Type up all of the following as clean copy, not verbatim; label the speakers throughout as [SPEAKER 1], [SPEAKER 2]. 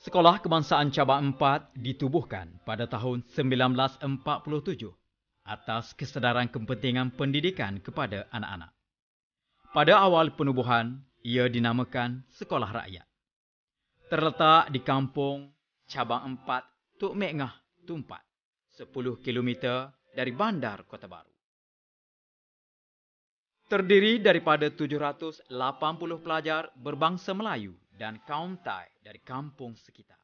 [SPEAKER 1] Sekolah Kebangsaan Cabang 4 ditubuhkan pada tahun 1947 atas kesedaran kepentingan pendidikan kepada anak-anak. Pada awal penubuhan, ia dinamakan Sekolah Rakyat. Terletak di kampung Cabang 4, Tuk Mek Ngah, Tumpat, 10 km dari Bandar Kota Baru. Terdiri daripada 780 pelajar berbangsa Melayu dan kaum Tai dari kampung sekitar.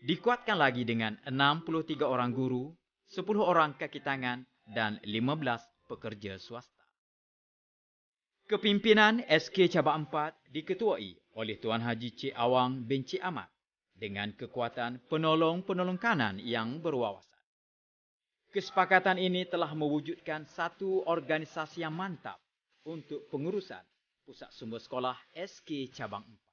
[SPEAKER 1] Dikuatkan lagi dengan 63 orang guru, 10 orang kaki tangan dan 15 pekerja swasta. Kepimpinan SK Cabang 4 diketuai oleh Tuan Haji Cik Awang bin Cik Ahmad dengan kekuatan penolong-penolong kanan yang berwawasan. Kesepakatan ini telah mewujudkan satu organisasi yang mantap untuk pengurusan Pusat Sumber Sekolah SK Cabang 4.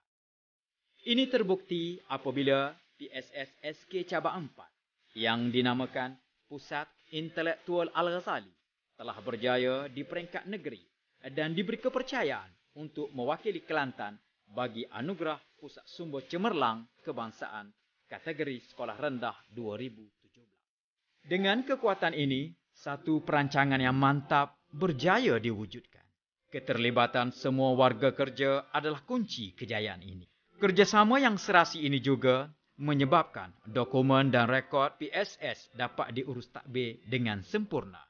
[SPEAKER 1] Ini terbukti apabila PSS SK Cabang 4 yang dinamakan Pusat Intelektual Al-Ghazali telah berjaya di peringkat negeri dan diberi kepercayaan untuk mewakili Kelantan bagi anugerah Pusat Sumber Cemerlang Kebangsaan kategori Sekolah Rendah 2017. Dengan kekuatan ini, satu perancangan yang mantap berjaya diwujudkan. Keterlibatan semua warga kerja adalah kunci kejayaan ini. Kerjasama yang serasi ini juga menyebabkan dokumen dan rekod PSS dapat diurus tadbir dengan sempurna.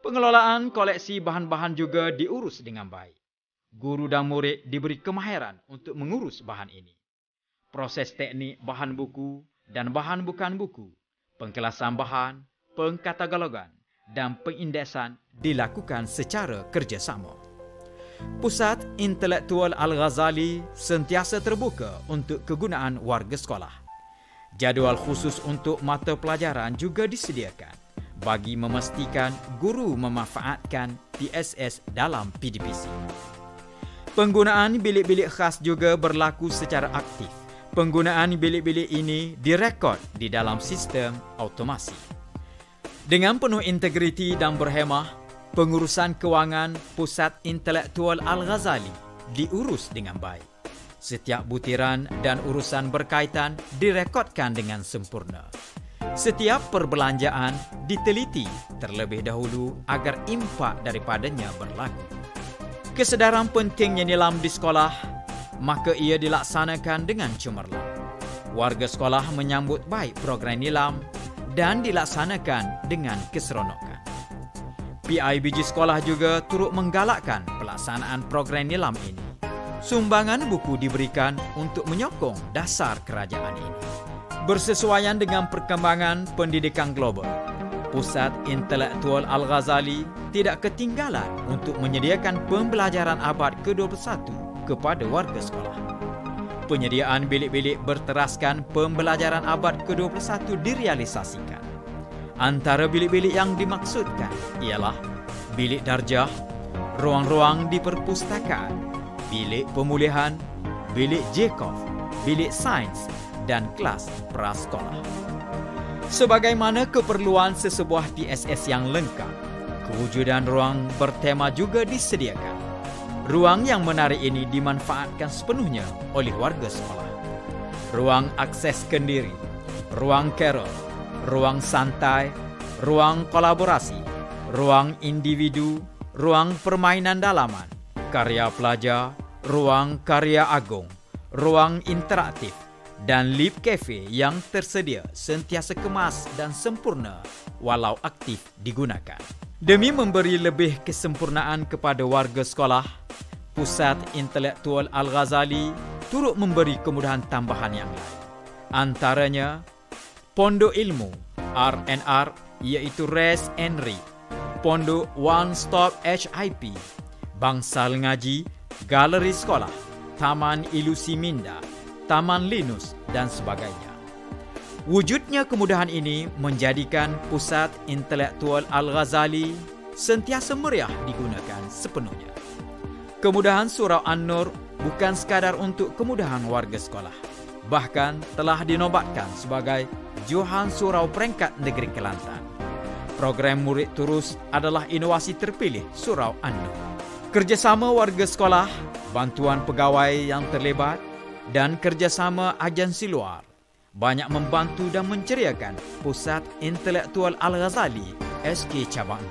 [SPEAKER 1] Pengelolaan koleksi bahan-bahan juga diurus dengan baik. Guru dan murid diberi kemahiran untuk mengurus bahan ini. Proses teknik bahan buku dan bahan bukan buku, pengkelasan bahan, pengkatalogan dan pengindeksan dilakukan secara kerjasama. Pusat Intelektual Al-Ghazali sentiasa terbuka untuk kegunaan warga sekolah. Jadual khusus untuk mata pelajaran juga disediakan bagi memastikan guru memanfaatkan PSS dalam PDPC. Penggunaan bilik-bilik khas juga berlaku secara aktif. Penggunaan bilik-bilik ini direkod di dalam sistem automasi. Dengan penuh integriti dan berhemah, pengurusan kewangan Pusat Intelektual Al-Ghazali diurus dengan baik. Setiap butiran dan urusan berkaitan direkodkan dengan sempurna. Setiap perbelanjaan diteliti terlebih dahulu agar impak daripadanya berlaku. Kesedaran pentingnya nilam di sekolah, maka ia dilaksanakan dengan cemerlang. Warga sekolah menyambut baik program nilam dan dilaksanakan dengan keseronokan. PIBG sekolah juga turut menggalakkan pelaksanaan program nilam ini. Sumbangan buku diberikan untuk menyokong dasar kerajaan ini. Bersesuaian dengan perkembangan pendidikan global, Pusat Intelektual Al-Ghazali tidak ketinggalan untuk menyediakan pembelajaran abad ke-21 kepada warga sekolah. Penyediaan bilik-bilik berteraskan pembelajaran abad ke-21 direalisasikan. Antara bilik-bilik yang dimaksudkan ialah bilik darjah, ruang-ruang di perpustakaan, bilik pemulihan, bilik Jacob, bilik sains dan kelas prasekolah. Sebagaimana keperluan sesebuah PSS yang lengkap, kewujudan ruang bertema juga disediakan. Ruang yang menarik ini dimanfaatkan sepenuhnya oleh warga sekolah. Ruang akses kendiri, ruang carol, ruang santai, ruang kolaborasi, ruang individu, ruang permainan dalaman, karya pelajar, ruang karya agung, ruang interaktif, dan lip cafe yang tersedia sentiasa kemas dan sempurna walau aktif digunakan. Demi memberi lebih kesempurnaan kepada warga sekolah, Pusat Intelektual Al-Ghazali turut memberi kemudahan tambahan yang lain. Antaranya, Pondok Ilmu RNR iaitu Rest and Read, Pondok One Stop HIP, Bangsal Ngaji, Galeri Sekolah, Taman Ilusi Minda, Taman Linus dan sebagainya. Wujudnya kemudahan ini menjadikan Pusat Intelektual Al-Ghazali sentiasa meriah digunakan sepenuhnya. Kemudahan Surau An-Nur bukan sekadar untuk kemudahan warga sekolah, bahkan telah dinobatkan sebagai Johan Surau Peringkat Negeri Kelantan. Program Murid Turus adalah inovasi terpilih Surau An-Nur. Kerjasama warga sekolah, bantuan pegawai yang terlibat dan kerjasama agensi luar banyak membantu dan menceriakan Pusat Intelektual Al-Ghazali SK Cabang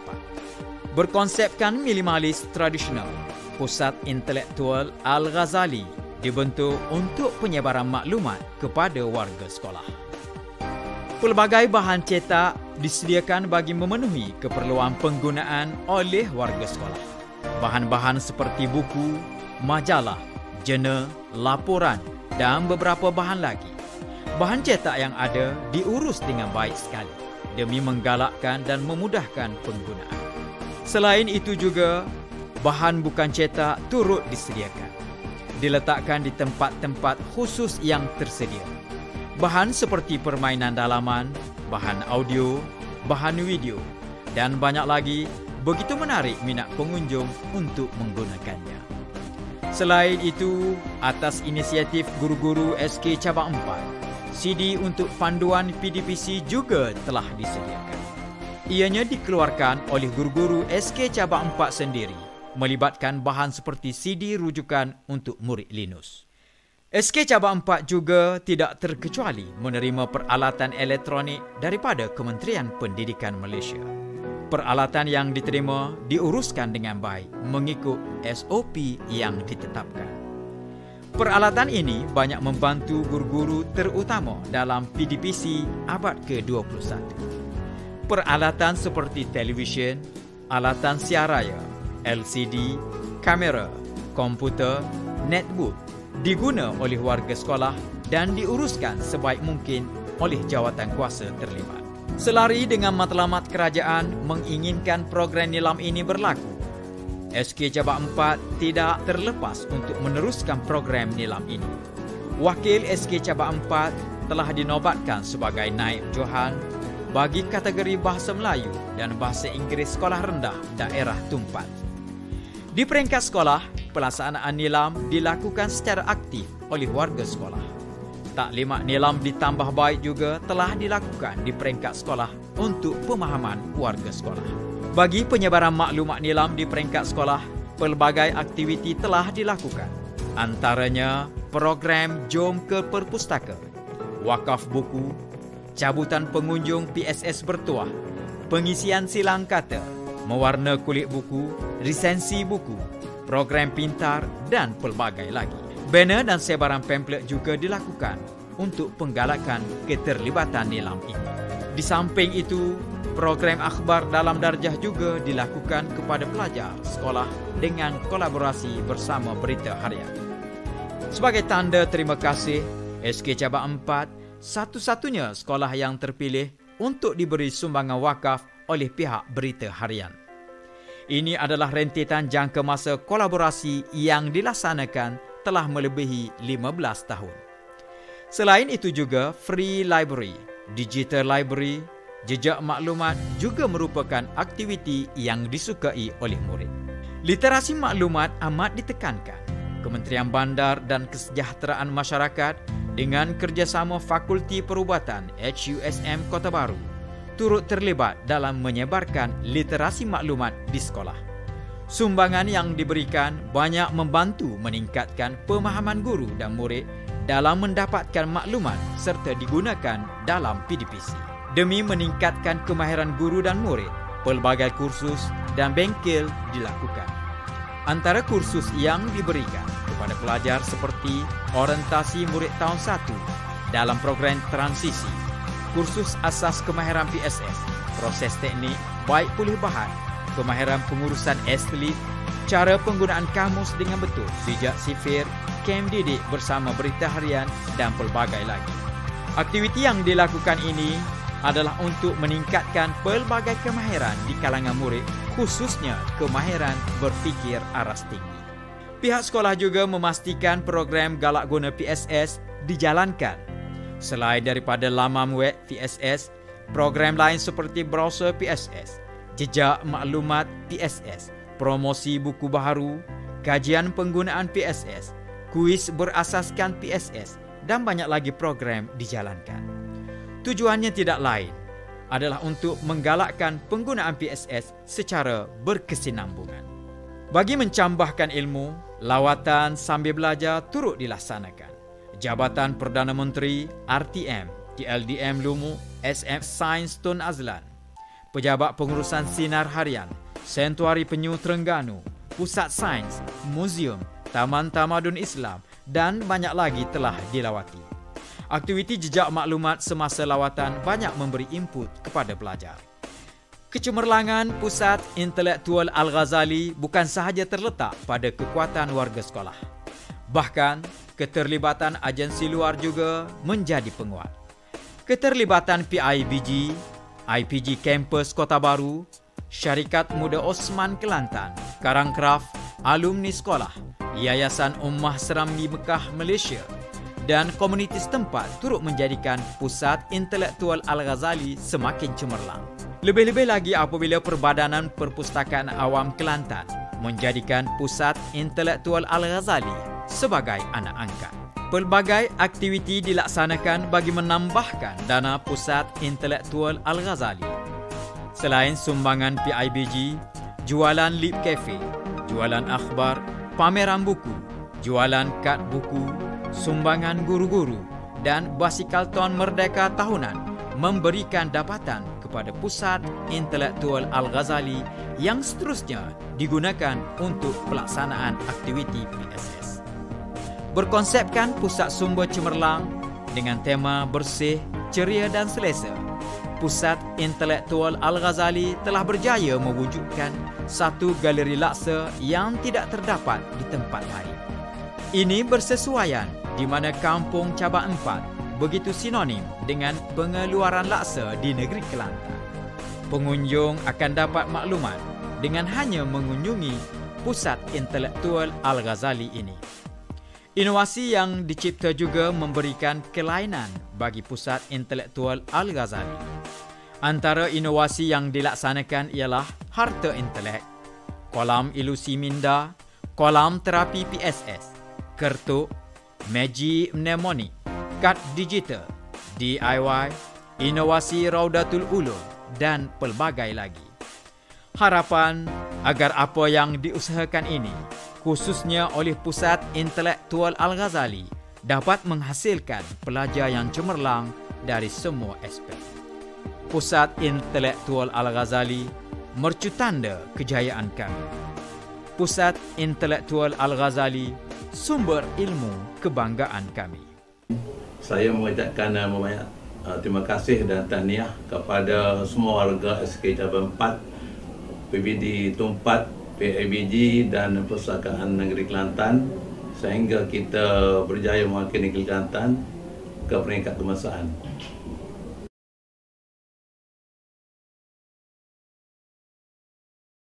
[SPEAKER 1] 4. Berkonsepkan minimalis tradisional, Pusat Intelektual Al-Ghazali dibentuk untuk penyebaran maklumat kepada warga sekolah. Pelbagai bahan cetak disediakan bagi memenuhi keperluan penggunaan oleh warga sekolah. Bahan-bahan seperti buku, majalah, jurnal, laporan dan beberapa bahan lagi. Bahan cetak yang ada diurus dengan baik sekali demi menggalakkan dan memudahkan penggunaan. Selain itu juga, bahan bukan cetak turut disediakan. Diletakkan di tempat-tempat khusus yang tersedia. Bahan seperti permainan dalaman, bahan audio, bahan video, dan banyak lagi begitu menarik minat pengunjung untuk menggunakannya. Selain itu, atas inisiatif guru-guru SK Cabang 4, CD untuk panduan PDPC juga telah disediakan. Ianya dikeluarkan oleh guru-guru SK Cabang 4 sendiri, melibatkan bahan seperti CD rujukan untuk murid Linus. SK Cabang 4 juga tidak terkecuali menerima peralatan elektronik daripada Kementerian Pendidikan Malaysia. Peralatan yang diterima diuruskan dengan baik mengikut SOP yang ditetapkan. Peralatan ini banyak membantu guru-guru terutama dalam PDPC abad ke-21. Peralatan seperti televisyen, alatan siar raya, LCD, kamera, komputer, netbook diguna oleh warga sekolah dan diuruskan sebaik mungkin oleh jawatan kuasa terlibat. Selari dengan matlamat kerajaan menginginkan program nilam ini berlaku, SK Cabang 4 tidak terlepas untuk meneruskan program nilam ini. Wakil SK Cabang 4 telah dinobatkan sebagai naib johan bagi kategori Bahasa Melayu dan Bahasa Inggeris Sekolah Rendah Daerah Tumpat. Di peringkat sekolah, pelaksanaan nilam dilakukan secara aktif oleh warga sekolah. Taklimat nilam ditambah baik juga telah dilakukan di peringkat sekolah untuk pemahaman warga sekolah. Bagi penyebaran maklumat nilam di peringkat sekolah, pelbagai aktiviti telah dilakukan. Antaranya program Jom ke Perpustaka, wakaf buku, cabutan pengunjung PSS bertuah, pengisian silang kata, mewarna kulit buku, resensi buku, program pintar dan pelbagai lagi. Banner dan sebaran pamflet juga dilakukan untuk penggalakan keterlibatan nilam ini. Di samping itu, program akhbar dalam darjah juga dilakukan kepada pelajar sekolah dengan kolaborasi bersama Berita Harian. Sebagai tanda terima kasih, SK Cabang 4 satu-satunya sekolah yang terpilih untuk diberi sumbangan wakaf oleh pihak Berita Harian. Ini adalah rentetan jangka masa kolaborasi yang dilaksanakan telah melebihi 15 tahun. Selain itu juga, free library, digital library, jejak maklumat juga merupakan aktiviti yang disukai oleh murid. Literasi maklumat amat ditekankan. Kementerian Bandar dan Kesejahteraan Masyarakat dengan kerjasama Fakulti Perubatan HUSM Kota Baru turut terlibat dalam menyebarkan literasi maklumat di sekolah. Sumbangan yang diberikan banyak membantu meningkatkan pemahaman guru dan murid dalam mendapatkan maklumat serta digunakan dalam PDPC. Demi meningkatkan kemahiran guru dan murid, pelbagai kursus dan bengkel dilakukan. Antara kursus yang diberikan kepada pelajar seperti orientasi murid tahun 1 dalam program transisi, kursus asas kemahiran PSS, proses teknik, baik pulih bahan, kemahiran pengurusan atlet, cara penggunaan kamus dengan betul, bijak sifir, kem didik bersama Berita Harian dan pelbagai lagi. Aktiviti yang dilakukan ini adalah untuk meningkatkan pelbagai kemahiran di kalangan murid, khususnya kemahiran berfikir aras tinggi. Pihak sekolah juga memastikan program galak guna PSS dijalankan. Selain daripada laman web PSS, program lain seperti browser PSS, jejak maklumat PSS, promosi buku baharu, kajian penggunaan PSS, kuis berasaskan PSS dan banyak lagi program dijalankan. Tujuannya tidak lain adalah untuk menggalakkan penggunaan PSS secara berkesinambungan. Bagi mencambahkan ilmu, lawatan sambil belajar turut dilaksanakan. Jabatan Perdana Menteri RTM di LDM Lumu SF Sains Tun Azlan, Pejabat Pengurusan Sinar Harian, Sentuari Penyu Terengganu, Pusat Sains, Muzium, Taman Tamadun Islam dan banyak lagi telah dilawati. Aktiviti jejak maklumat semasa lawatan banyak memberi input kepada pelajar. Kecemerlangan Pusat Intelektual Al-Ghazali bukan sahaja terletak pada kekuatan warga sekolah. Bahkan, keterlibatan agensi luar juga menjadi penguat. Keterlibatan PIBG, IPG Kampus Kota Baru, Syarikat Muda Osman Kelantan, Karangkraf, alumni sekolah, Yayasan Ummah Serambi Mekah Malaysia dan komuniti setempat turut menjadikan Pusat Intelektual Al-Ghazali semakin cemerlang. Lebih-lebih lagi apabila Perbadanan Perpustakaan Awam Kelantan menjadikan Pusat Intelektual Al-Ghazali sebagai anak angkat. Pelbagai aktiviti dilaksanakan bagi menambahkan dana Pusat Intelektual Al-Ghazali. Selain sumbangan PIBG, jualan lip cafe, jualan akhbar, pameran buku, jualan kad buku, sumbangan guru-guru dan basikal Tuan Merdeka tahunan memberikan dapatan kepada Pusat Intelektual Al-Ghazali yang seterusnya digunakan untuk pelaksanaan aktiviti PSS. Berkonsepkan pusat sumber cemerlang dengan tema bersih, ceria dan selesa, Pusat Intelektual Al-Ghazali telah berjaya mewujudkan satu galeri laksa yang tidak terdapat di tempat lain. Ini bersesuaian di mana Kampung Cabang 4 begitu sinonim dengan pengeluaran laksa di negeri Kelantan. Pengunjung akan dapat maklumat dengan hanya mengunjungi Pusat Intelektual Al-Ghazali ini. Inovasi yang dicipta juga memberikan kelainan bagi Pusat Intelektual Al-Ghazali. Antara inovasi yang dilaksanakan ialah harta intelek, kolam ilusi minda, kolam terapi PSS, kertuk, Magic Mnemonic, kad digital, DIY, inovasi Raudatul Ulum dan pelbagai lagi. Harapan agar apa yang diusahakan ini, khususnya oleh Pusat Intelektual Al-Ghazali, dapat menghasilkan pelajar yang cemerlang dari semua aspek. Pusat Intelektual Al-Ghazali mercutanda kejayaan kami. Pusat Intelektual Al-Ghazali, sumber ilmu kebanggaan kami.
[SPEAKER 2] Saya mengucapkan banyak terima kasih dan tahniah kepada semua warga SK Cabang 4, PBD Tumpat, PIBG dan Perpustakaan Negeri Kelantan sehingga kita berjaya mewakili Negeri Kelantan ke peringkat kebangsaan.